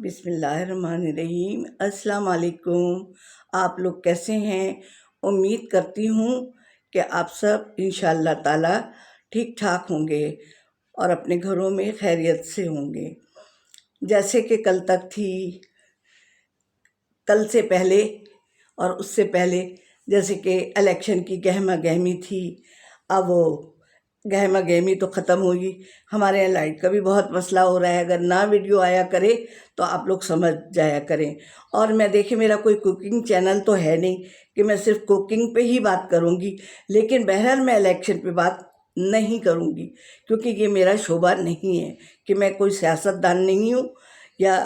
बिस्मिल्लाहिर्रहमानिर्रहीम। अस्सलाम वालेकुम। आप लोग कैसे हैं? उम्मीद करती हूँ कि आप सब इंशाअल्लाह ताला ठीक ठाक होंगे और अपने घरों में खैरियत से होंगे। जैसे कि कल तक थी, कल से पहले और उससे पहले जैसे कि इलेक्शन की गहमा गहमी थी। अब वो गहमा गहमी तो ख़त्म होगी। हमारे यहाँ लाइट का भी बहुत मसला हो रहा है। अगर ना वीडियो आया करे तो आप लोग समझ जाया करें। और मैं देखिए, मेरा कोई कुकिंग चैनल तो है नहीं कि मैं सिर्फ कुकिंग पे ही बात करूँगी, लेकिन बहरहाल मैं इलेक्शन पे बात नहीं करूँगी क्योंकि ये मेरा शोबा नहीं है कि मैं कोई सियासतदान नहीं हूँ या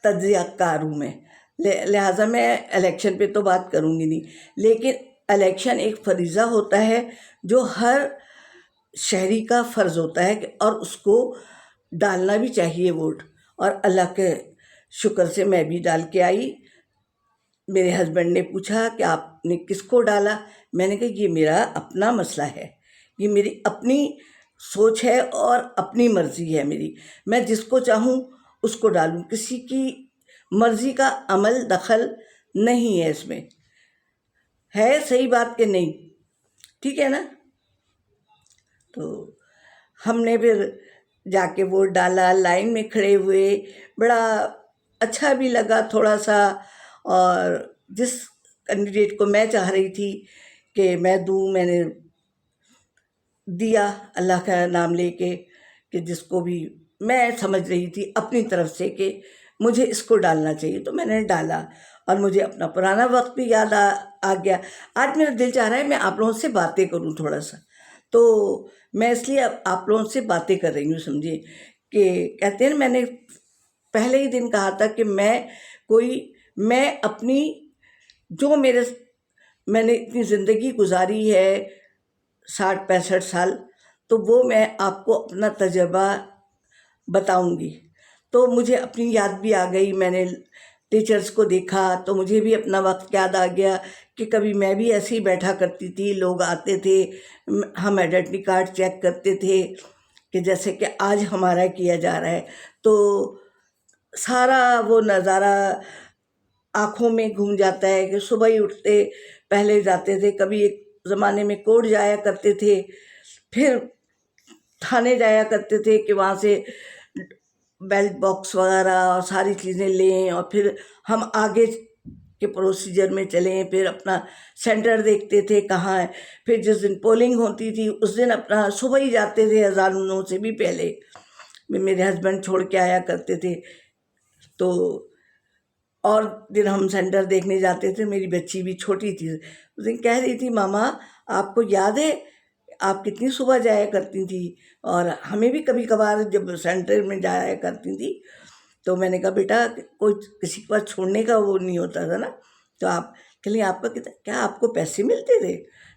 तज्ज़ियाकार हूँ मैं। लिहाजा मैं इलेक्शन पे तो बात करूँगी नहीं, लेकिन इलेक्शन एक फरीज़ा होता है जो हर शहरी का फ़र्ज़ होता है और उसको डालना भी चाहिए वोट। और अल्लाह के शुक्र से मैं भी डाल के आई। मेरे हस्बैंड ने पूछा कि आपने किसको डाला? मैंने कहा ये मेरा अपना मसला है, ये मेरी अपनी सोच है और अपनी मर्ज़ी है मेरी। मैं जिसको चाहूँ उसको डालूँ, किसी की मर्ज़ी का अमल दखल नहीं है इसमें। है सही बात कि नहीं? ठीक है ना? तो हमने फिर जाके वोट डाला, लाइन में खड़े हुए, बड़ा अच्छा भी लगा थोड़ा सा। और जिस कैंडिडेट को मैं चाह रही थी कि मैं दूँ, मैंने दिया अल्लाह का नाम लेके कि जिसको भी मैं समझ रही थी अपनी तरफ से कि मुझे इसको डालना चाहिए, तो मैंने डाला। और मुझे अपना पुराना वक्त भी याद आ गया। आज मेरा दिल चाह रहा है मैं आप लोगों से बातें करूं थोड़ा सा, तो मैं इसलिए अब आप लोगों से बातें कर रही हूँ। समझिए कि कहते हैं, मैंने पहले ही दिन कहा था कि मैं अपनी जो मैंने इतनी ज़िंदगी गुजारी है 60-65 साल, तो वो मैं आपको अपना तजर्बा बताऊंगी। तो मुझे अपनी याद भी आ गई। मैंने टीचर्स को देखा तो मुझे भी अपना वक्त याद आ गया कि कभी मैं भी ऐसे ही बैठा करती थी, लोग आते थे, हम आइडेंटिटी कार्ड चेक करते थे कि जैसे कि आज हमारा किया जा रहा है। तो सारा वो नज़ारा आँखों में घूम जाता है कि सुबह ही उठते पहले जाते थे, कभी एक ज़माने में कोर्ट जाया करते थे, फिर थाने जाया करते थे कि वहाँ से बैलेट बॉक्स वगैरह और सारी चीज़ें लें और फिर हम आगे के प्रोसीजर में चलें। फिर अपना सेंटर देखते थे कहाँ है। फिर जिस दिन पोलिंग होती थी उस दिन अपना सुबह ही जाते थे, अज़ान होने से भी पहले मेरे हस्बैंड छोड़ के आया करते थे। तो और दिन हम सेंटर देखने जाते थे। मेरी बच्ची भी छोटी थी, उस दिन कह रही थी, मामा आपको याद है आप कितनी सुबह जाया करती थी? और हमें भी कभी कभार जब सेंटर में जाया करती थी। तो मैंने कहा बेटा कोई किसी के पास छोड़ने का वो नहीं होता था ना, तो आप कहिए आपका कितना क्या आपको पैसे मिलते थे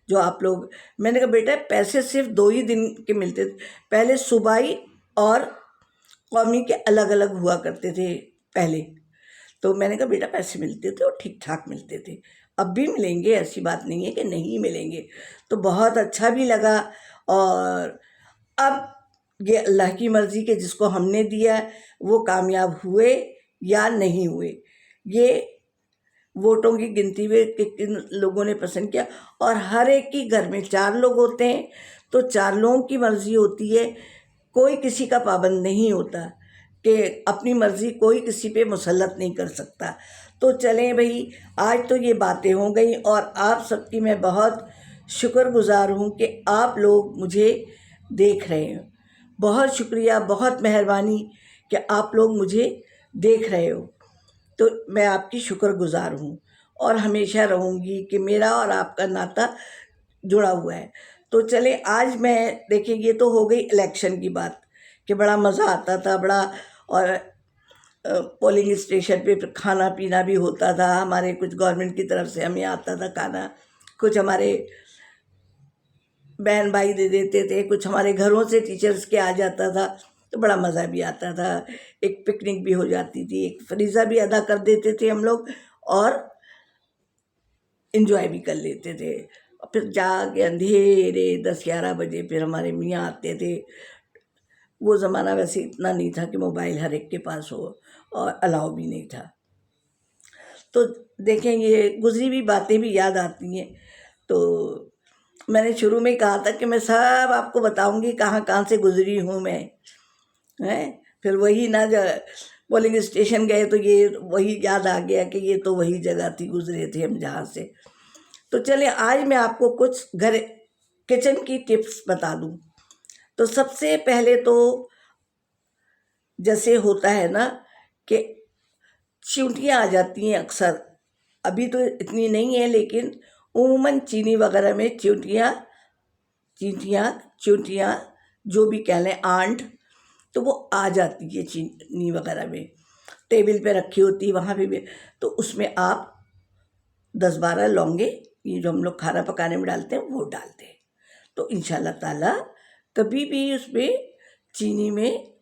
जो आप लोग? मैंने कहा बेटा पैसे सिर्फ 2 ही दिन के मिलते थे, पहले सूबाई और कौमी के अलग अलग हुआ करते थे पहले। तो मैंने कहा बेटा पैसे मिलते थे और ठीक ठाक मिलते थे, अब भी मिलेंगे, ऐसी बात नहीं है कि नहीं मिलेंगे। तो बहुत अच्छा भी लगा। और अब ये अल्लाह की मर्ज़ी के जिसको हमने दिया वो कामयाब हुए या नहीं हुए, ये वोटों की गिनती में कि किन लोगों ने पसंद किया। और हर एक की घर में 4 लोग होते हैं, तो 4 लोगों की मर्ज़ी होती है, कोई किसी का पाबंद नहीं होता कि अपनी मर्ज़ी कोई किसी पे मुसल्लत नहीं कर सकता। तो चलें भाई, आज तो ये बातें हो गई और आप सबकी मैं बहुत शुक्रगुज़ार हूँ कि आप लोग मुझे देख रहे हैं। बहुत शुक्रिया, बहुत मेहरबानी कि आप लोग मुझे देख रहे हो। तो मैं आपकी शुक्रगुज़ार हूँ और हमेशा रहूँगी कि मेरा और आपका नाता जुड़ा हुआ है। तो चले आज मैं देखिए, ये तो हो गई इलेक्शन की बात कि बड़ा मज़ा आता था बड़ा। और पोलिंग स्टेशन पे खाना पीना भी होता था, हमारे कुछ गवर्नमेंट की तरफ से हमें आता था खाना, कुछ हमारे बहन भाई दे देते थे, कुछ हमारे घरों से टीचर्स के आ जाता था, तो बड़ा मज़ा भी आता था। एक पिकनिक भी हो जाती थी, एक फरीज़ा भी अदा कर देते थे हम लोग और इन्जॉय भी कर लेते थे। और फिर जाके अंधेरे 10-11 बजे फिर हमारे मियाँ आते थे वो ज़माना वैसे इतना नहीं था कि मोबाइल हर एक के पास हो, और अलाउ भी नहीं था। तो देखें, ये गुजरी हुई बातें भी याद आती हैं। तो मैंने शुरू में कहा था कि मैं सब आपको बताऊंगी कहाँ कहाँ से गुजरी हूँ मैं, हैं। फिर वही ना, पोलिंग स्टेशन गए तो ये वही याद आ गया कि ये तो वही जगह थी, गुजरे थे हम जहाँ से। तो चलिए आज मैं आपको कुछ घर किचन की टिप्स बता दूँ। तो सबसे पहले तो जैसे होता है ना कि चींटियाँ आ जाती हैं अक्सर, अभी तो इतनी नहीं है लेकिन उमूमन चीनी वगैरह में चींटियाँ चींटियाँ चींटियाँ जो भी कह लें, आंट, तो वो आ जाती है चीनी वगैरह में, टेबल पे रखी होती है वहाँ पे भी। तो उसमें आप 10-12 लौंगे, ये जो हम लोग खाना पकाने में डालते हैं, वो डालते हैं। तो इंशाल्लाह ताला कभी भी उसमें चीनी में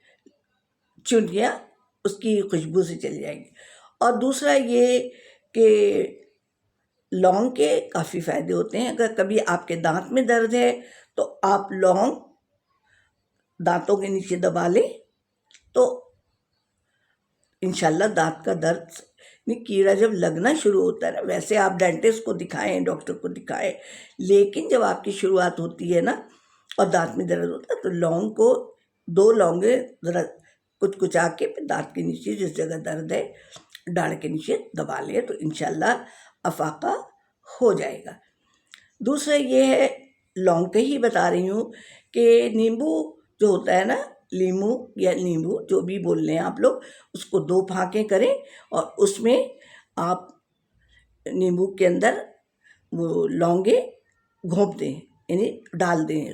चींटियाँ उसकी खुशबू से चली जाएंगी। और दूसरा ये कि लौंग के काफ़ी फ़ायदे होते हैं। अगर कभी आपके दांत में दर्द है तो आप लौंग दांतों के नीचे दबा लें, तो इंशाल्लाह दांत का दर्द नहीं, कीड़ा जब लगना शुरू होता है ना, वैसे आप डेंटिस्ट को दिखाएं, डॉक्टर को दिखाएं, लेकिन जब आपकी शुरुआत होती है ना और दांत में दर्द होता है, तो लौंग को 2 लौंगे ज़रा कुचकुचा के फिर दांत के नीचे जिस जगह दर्द है दाढ़ के नीचे दबा लें, तो इंशाल्लाह अफाका हो जाएगा। दूसरा ये है, लौंग के ही बता रही हूँ कि नींबू जो होता है ना, लीमू या नींबू जो भी बोल रहे हैं आप लोग, उसको 2 फाँकें करें और उसमें आप नींबू के अंदर वो लौंगे घोंप दें, यानी डाल दें,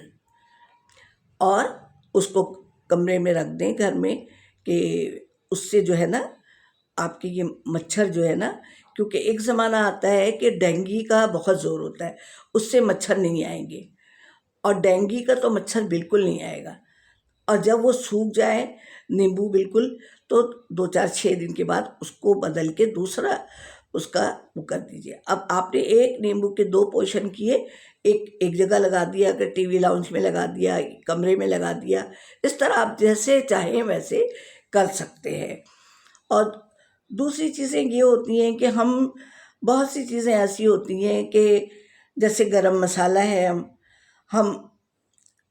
और उसको कमरे में रख दें घर में, कि उससे जो है ना आपके ये मच्छर जो है ना, क्योंकि एक ज़माना आता है कि डेंगू का बहुत ज़ोर होता है, उससे मच्छर नहीं आएंगे, और डेंगू का तो मच्छर बिल्कुल नहीं आएगा। और जब वो सूख जाए नींबू बिल्कुल, तो 2-4-6 दिन के बाद उसको बदल के दूसरा उसका वो कर दीजिए। अब आपने एक नींबू के 2 पोर्शन किए, एक जगह लगा दिया, अगर टीवी लाउंज में लगा दिया, कमरे में लगा दिया, इस तरह आप जैसे चाहें वैसे कर सकते हैं। और दूसरी चीज़ें ये होती हैं कि हम बहुत सी चीज़ें ऐसी होती हैं कि जैसे गरम मसाला है, हम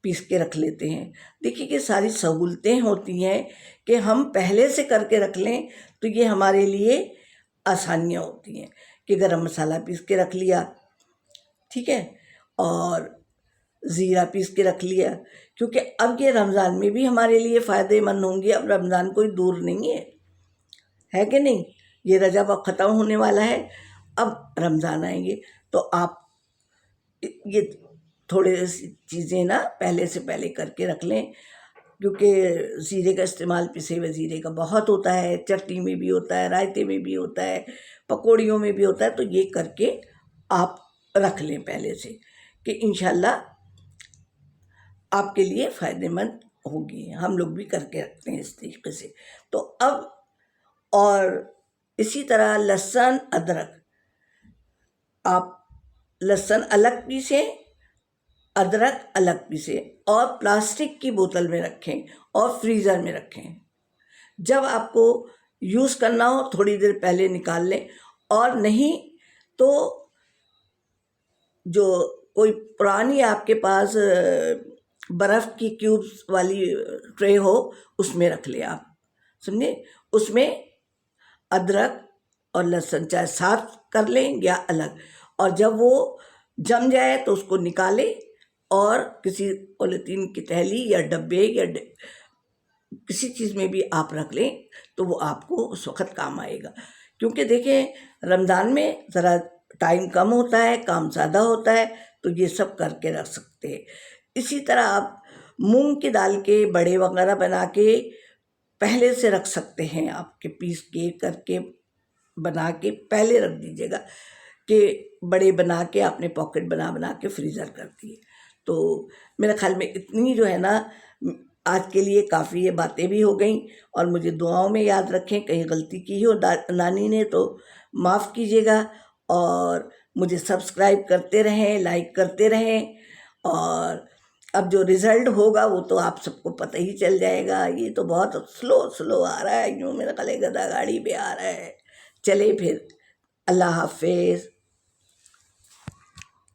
पीस के रख लेते हैं। देखिए कि सारी सहूलतें होती हैं कि हम पहले से करके रख लें, तो ये हमारे लिए आसानियाँ होती हैं कि गरम मसाला पीस के रख लिया, ठीक है, और ज़ीरा पीस के रख लिया, क्योंकि अब ये रमज़ान में भी हमारे लिए फ़ायदेमंद होंगे। अब रमज़ान कोई दूर नहीं है कि नहीं? ये रजब अब ख़त्म होने वाला है, अब रमज़ान आएंगे, तो आप ये थोड़े सी चीज़ें ना पहले करके रख लें, क्योंकि ज़ीरे का इस्तेमाल पिसे हुए ज़ीरे का बहुत होता है, चटनी में भी होता है, रायते में भी होता है, पकौड़ियों में भी होता है। तो ये करके आप रख लें पहले से, कि इंशाल्लाह आपके लिए फ़ायदेमंद होगी। हम लोग भी करके रखते हैं इस तरीके से। तो अब और इसी तरह लहसुन अदरक, आप लहसुन अलग पीसें, अदरक अलग पीसें और प्लास्टिक की बोतल में रखें और फ्रीज़र में रखें। जब आपको यूज़ करना हो थोड़ी देर पहले निकाल लें, और नहीं तो जो कोई पुरानी आपके पास बर्फ़ की क्यूब्स वाली ट्रे हो, उसमें रख लें आप, समझे। उसमें अदरक और लहसुन चाहे साथ कर लें या अलग, और जब वो जम जाए तो उसको निकालें और किसी पॉलीथीन की थैली या डब्बे या किसी चीज़ में भी आप रख लें, तो वो आपको उस वक़्त काम आएगा। क्योंकि देखें रमज़ान में ज़रा टाइम कम होता है, काम ज़्यादा होता है, तो ये सब करके रख सकते हैं। इसी तरह आप मूंग की दाल के बड़े वगैरह बना के पहले से रख सकते हैं, आपके पीस के करके बना के पहले रख दीजिएगा, कि बड़े बना के आपने पॉकेट बना के फ्रीज़र कर दिए। तो मेरे ख़्याल में इतनी जो है ना आज के लिए काफ़ी ये बातें भी हो गई, और मुझे दुआओं में याद रखें, कहीं गलती की हो नानी ने तो माफ़ कीजिएगा, और मुझे सब्सक्राइब करते रहें, लाइक करते रहें, और अब जो रिज़ल्ट होगा वो तो आप सबको पता ही चल जाएगा। ये तो बहुत स्लो स्लो आ रहा है, यूँ मेरा गले गधा गाड़ी पे आ रहा है। चले फिर, अल्लाह हाफिज़।